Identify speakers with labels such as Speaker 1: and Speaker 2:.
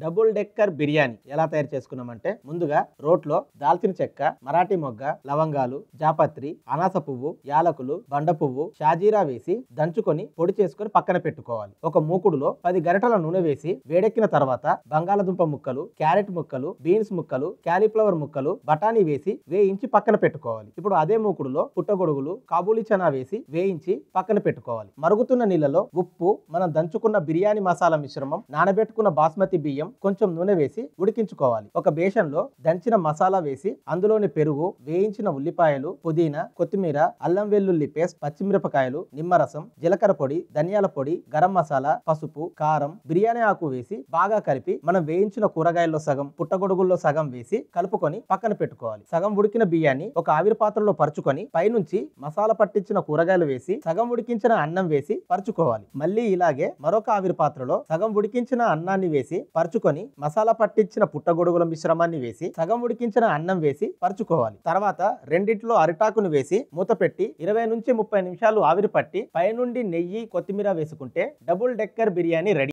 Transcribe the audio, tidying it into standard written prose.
Speaker 1: Double decker biryani ఎలా తయారు చేసుకున్నామంటే ముందుగా రోట్లో దాల్చిన చెక్క, మరాఠీ మొగ్గ, లవంగాలు, జాపత్రి, అనాస పువ్వు, యాలకులు, బండ పువ్వు, షాజీరా వేసి దంచుకొని పొడి చేసుకొని పక్కన పెట్టుకోవాలి. ఒక మూకుడులో 10 గరిటెల నూనె వేసి వేడెక్కిన తర్వాత బంగాళదుంప ముక్కలు, క్యారెట్ ముక్కలు, బీన్స్ ముక్కలు, క్యాలీఫ్లవర్ ముక్కలు, బఠానీ వేసి వేయించి పక్కన పెట్టుకోవాలి. ఇప్పుడు అదే మూకుడులో పుట్టగొడుగులు, కాబూలీ చనా వేసి వేయించి పక్కన పెట్టుకోవాలి. మరుగుతున్న నీళ్ళలో ఉప్పు, మనం దంచుకున్న బిర్యానీ మసాలా మిశ్రమం, నానబెట్టుకున్న బాస్మతి బియ్యం, కొంచెం నూనె వేసి ఉడికించుకోవాలి. ఒక బేషన్లో దంచిన మసాలా వేసి అందులోని పెరుగు, వేయించిన ఉల్లిపాయలు, పుదీనా, కొత్తిమీర, అల్లం వెల్లుల్లి పేస్ట్, పచ్చిమిరపకాయలు, నిమ్మరసం, జీలకర్ర పొడి, ధనియాల పొడి, గరం మసాలా, పసుపు, కారం, బిర్యానీ ఆకు వేసి బాగా కలిపి మనం వేయించిన కూరగాయల్లో సగం, పుట్టగొడుగుల్లో సగం వేసి కలుపుకొని పక్కన పెట్టుకోవాలి. సగం ఉడికిన బియ్యాన్ని ఒక ఆవిరి పాత్రలో పరుచుకొని పైనుంచి మసాలా పట్టించిన కూరగాయలు వేసి సగం ఉడికించిన అన్నం వేసి పరుచుకోవాలి. మళ్ళీ ఇలాగే మరొక ఆవిరి పాత్రలో సగం ఉడికించిన అన్నాన్ని వేసి పరుచుకొని మసాలా పట్టించిన పుట్టగొడుగుల మిశ్రమాన్ని వేసి సగం ఉడికించిన అన్నం వేసి పరుచుకోవాలి. తర్వాత రెండిట్లో అరిటాకును వేసి మూత పెట్టి 20 నుంచి 30 నిమిషాలు ఆవిరి పట్టి పైనుండి నెయ్యి, కొత్తిమీర వేసుకుంటే డబుల్ డెక్కర్ బిర్యానీ రెడీ.